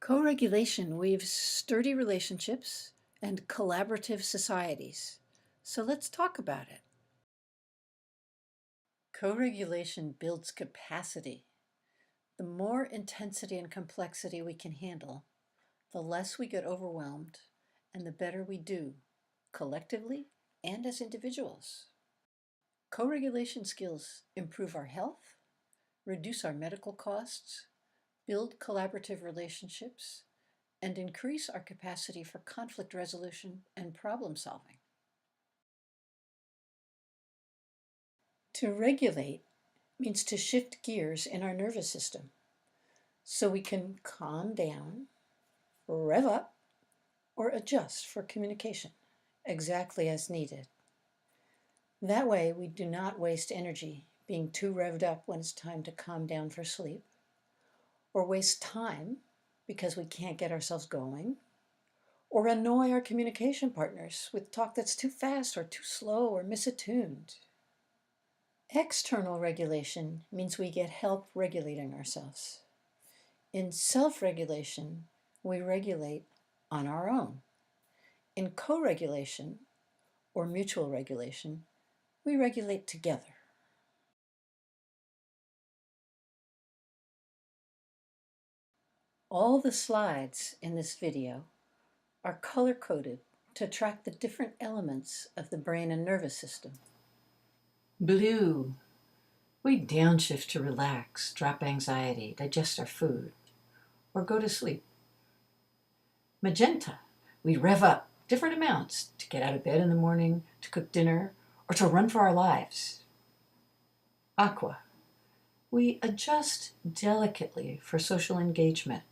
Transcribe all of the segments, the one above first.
Co-regulation weaves sturdy relationships and collaborative societies. So let's talk about it. Co-regulation builds capacity. The more intensity and complexity we can handle, the less we get overwhelmed and the better we do, collectively and as individuals. Co-regulation skills improve our health, reduce our medical costs, build collaborative relationships, and increase our capacity for conflict resolution and problem solving. To regulate means to shift gears in our nervous system so we can calm down, rev up, or adjust for communication exactly as needed. That way, we do not waste energy being too revved up when it's time to calm down for sleep, or waste time because we can't get ourselves going, or annoy our communication partners with talk that's too fast or too slow or misattuned. External regulation means we get help regulating ourselves. In self-regulation, we regulate on our own. In co-regulation, or mutual regulation, we regulate together. All the slides in this video are color-coded to track the different elements of the brain and nervous system. Blue. We downshift to relax, drop anxiety, digest our food, or go to sleep. Magenta. We rev up different amounts to get out of bed in the morning, to cook dinner, or to run for our lives. Aqua. We adjust delicately for social engagement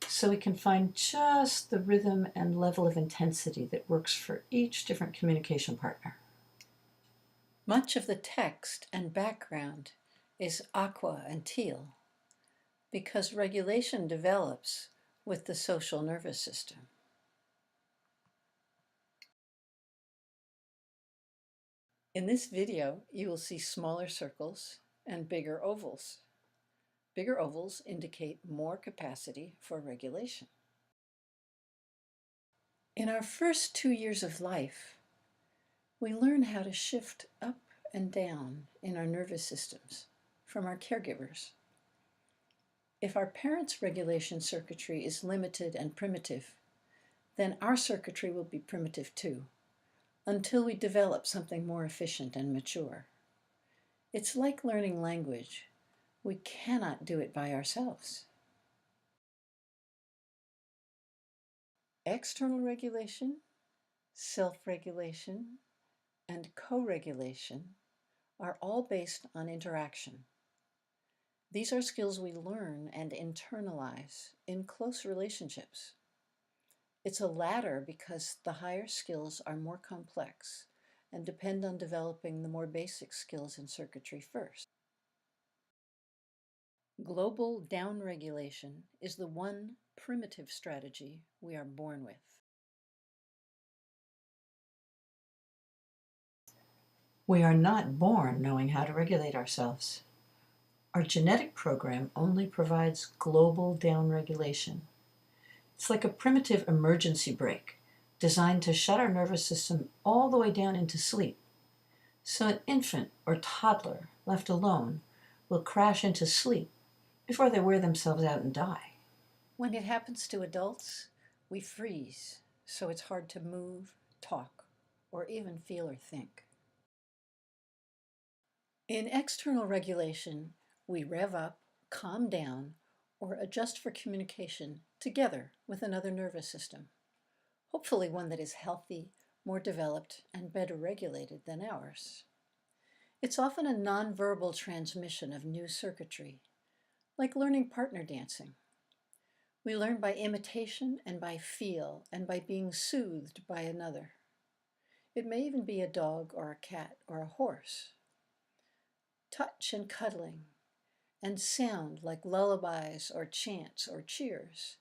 so we can find just the rhythm and level of intensity that works for each different communication partner. Much of the text and background is aqua and teal because regulation develops with the social nervous system. In this video, you will see smaller circles and bigger ovals. Bigger ovals indicate more capacity for regulation. In our first 2 years of life, we learn how to shift up and down in our nervous systems from our caregivers. If our parents' regulation circuitry is limited and primitive, then our circuitry will be primitive too, until we develop something more efficient and mature. It's like learning language. We cannot do it by ourselves. External regulation, self-regulation, and co-regulation are all based on interaction. These are skills we learn and internalize in close relationships. It's a ladder because the higher skills are more complex and depend on developing the more basic skills in circuitry first. Global downregulation is the one primitive strategy we are born with. We are not born knowing how to regulate ourselves. Our genetic program only provides global downregulation. It's like a primitive emergency brake designed to shut our nervous system all the way down into sleep. So an infant or toddler left alone will crash into sleep before they wear themselves out and die. When it happens to adults, we freeze, so it's hard to move, talk, or even feel or think. In external regulation, we rev up, calm down, or adjust for communication together with another nervous system, hopefully one that is healthy, more developed, and better regulated than ours. It's often a nonverbal transmission of new circuitry, like learning partner dancing. We learn by imitation and by feel and by being soothed by another. It may even be a dog or a cat or a horse. Touch and cuddling and sound like lullabies or chants or cheers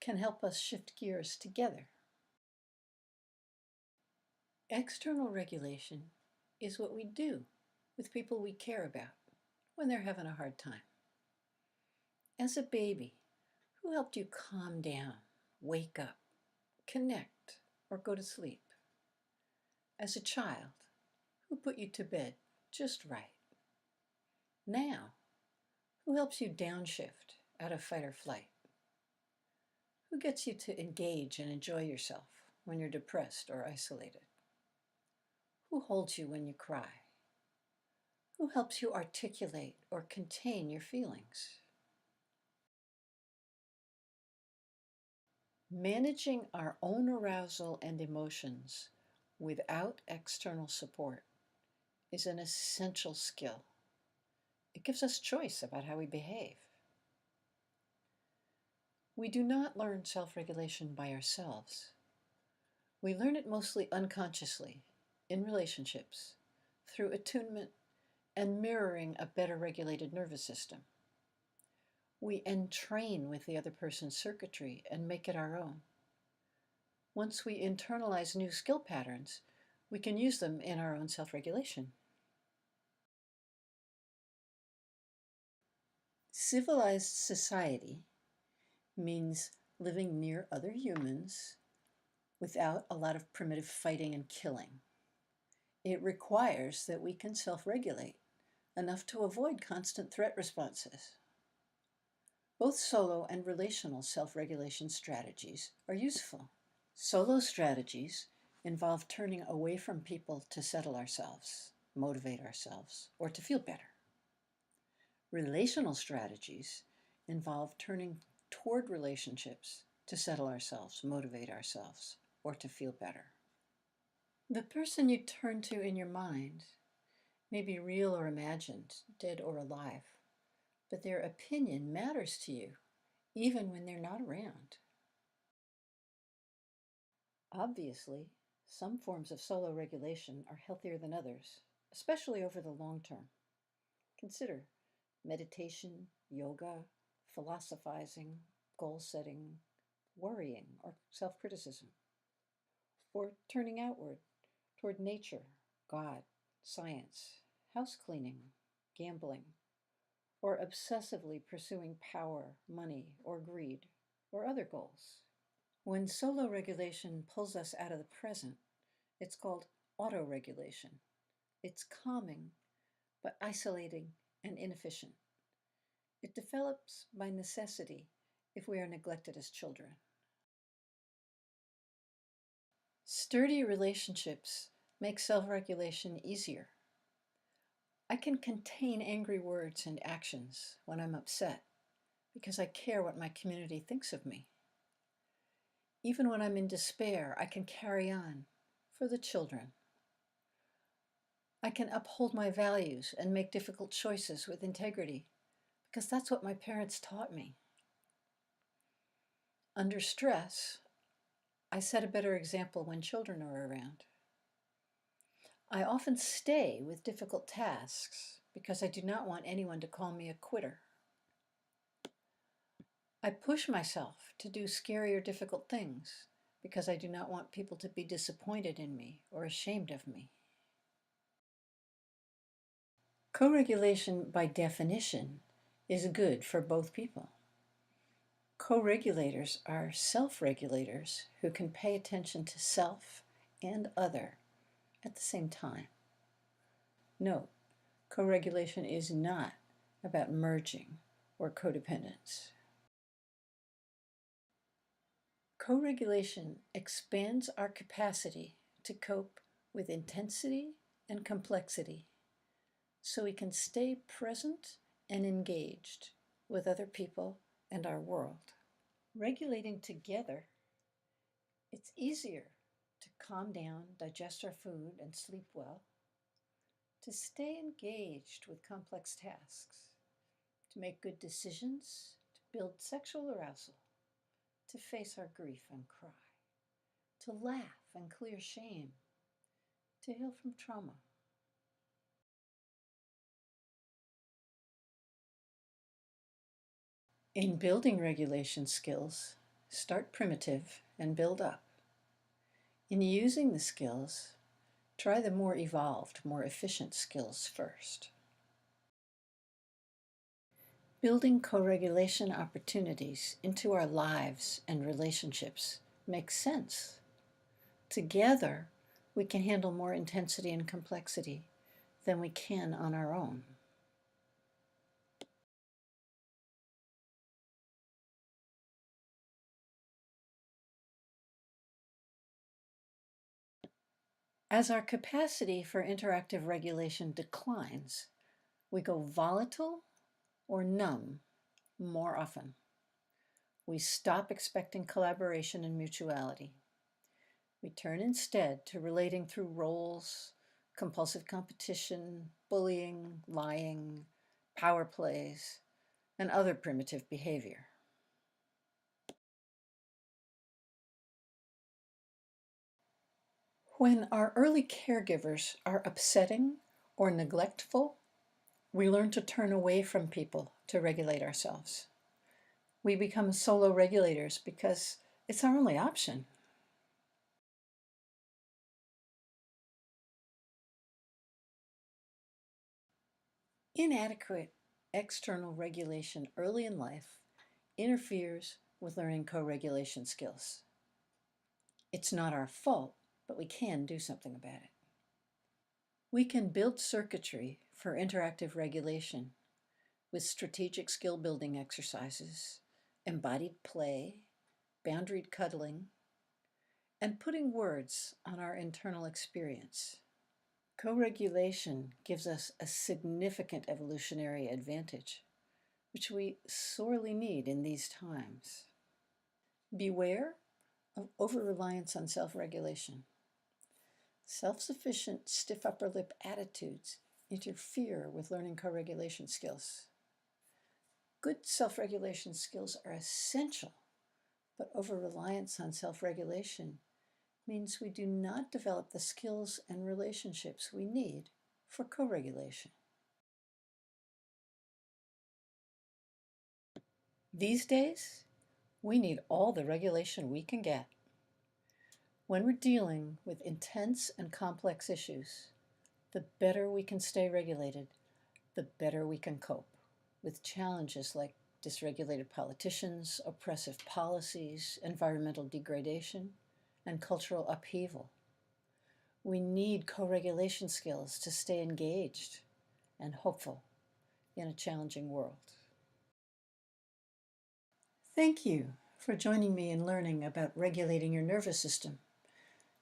can help us shift gears together. External regulation is what we do with people we care about when they're having a hard time. As a baby Who helped you calm down, wake up, connect, or go to sleep? As a child, who put you to bed just right? Now, who helps you downshift out of fight or flight? Who gets you to engage and enjoy yourself when you're depressed or isolated? Who holds you when you cry? Who helps you articulate or contain your feelings? Managing our own arousal and emotions without external support is an essential skill. It gives us choice about how we behave. We do not learn self-regulation by ourselves. We learn it mostly unconsciously, in relationships, through attunement and mirroring a better regulated nervous system. We entrain with the other person's circuitry and make it our own. Once we internalize new skill patterns, we can use them in our own self-regulation. Civilized society means living near other humans without a lot of primitive fighting and killing. It requires that we can self-regulate enough to avoid constant threat responses. Both solo and relational self-regulation strategies are useful. Solo strategies involve turning away from people to settle ourselves, motivate ourselves, or to feel better. Relational strategies involve turning toward relationships to settle ourselves, motivate ourselves, or to feel better. The person you turn to in your mind may be real or imagined, dead or alive, but their opinion matters to you, even when they're not around. Obviously, some forms of solo regulation are healthier than others, especially over the long term. Consider meditation, yoga, philosophizing, goal setting, worrying, or self-criticism, or turning outward toward nature, God, science, house cleaning, gambling, or obsessively pursuing power, money, or greed, or other goals. When solo regulation pulls us out of the present, it's called autoregulation. It's calming, but isolating and inefficient. It develops by necessity if we are neglected as children. Sturdy relationships make self-regulation easier. I can contain angry words and actions when I'm upset because I care what my community thinks of me. Even when I'm in despair, I can carry on for the children. I can uphold my values and make difficult choices with integrity because that's what my parents taught me. Under stress, I set a better example when children are around. I often stay with difficult tasks because I do not want anyone to call me a quitter. I push myself to do scary or difficult things because I do not want people to be disappointed in me or ashamed of me. Co-regulation, by definition, is good for both people. Co-regulators are self-regulators who can pay attention to self and other at the same time. Note, co-regulation is not about merging or codependence. Co-regulation expands our capacity to cope with intensity and complexity so we can stay present and engaged with other people and our world. Regulating together, it's easier to calm down, digest our food, and sleep well, to stay engaged with complex tasks, to make good decisions, to build sexual arousal, to face our grief and cry, to laugh and clear shame, to heal from trauma. In building regulation skills, start primitive and build up. In using the skills, try the more evolved, more efficient skills first. Building co-regulation opportunities into our lives and relationships makes sense. Together, we can handle more intensity and complexity than we can on our own. As our capacity for interactive regulation declines, we go volatile or numb more often. We stop expecting collaboration and mutuality. We turn instead to relating through roles, compulsive competition, bullying, lying, power plays, and other primitive behavior. When our early caregivers are upsetting or neglectful, we learn to turn away from people to regulate ourselves. We become solo regulators because it's our only option. Inadequate external regulation early in life interferes with learning co-regulation skills. It's not our fault, but we can do something about it. We can build circuitry for interactive regulation with strategic skill building exercises, embodied play, boundaried cuddling, and putting words on our internal experience. Co-regulation gives us a significant evolutionary advantage, which we sorely need in these times. Beware of over-reliance on self-regulation. Self-sufficient, stiff upper lip attitudes interfere with learning co-regulation skills. Good self-regulation skills are essential, but over-reliance on self-regulation means we do not develop the skills and relationships we need for co-regulation. These days, we need all the regulation we can get. When we're dealing with intense and complex issues, the better we can stay regulated, the better we can cope with challenges like dysregulated politicians, oppressive policies, environmental degradation, and cultural upheaval. We need co-regulation skills to stay engaged and hopeful in a challenging world. Thank you for joining me in learning about regulating your nervous system.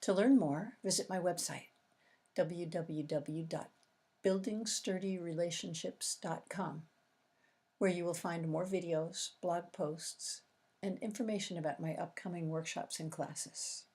To learn more, visit my website, www.buildingsturdyrelationships.com, where you will find more videos, blog posts, and information about my upcoming workshops and classes.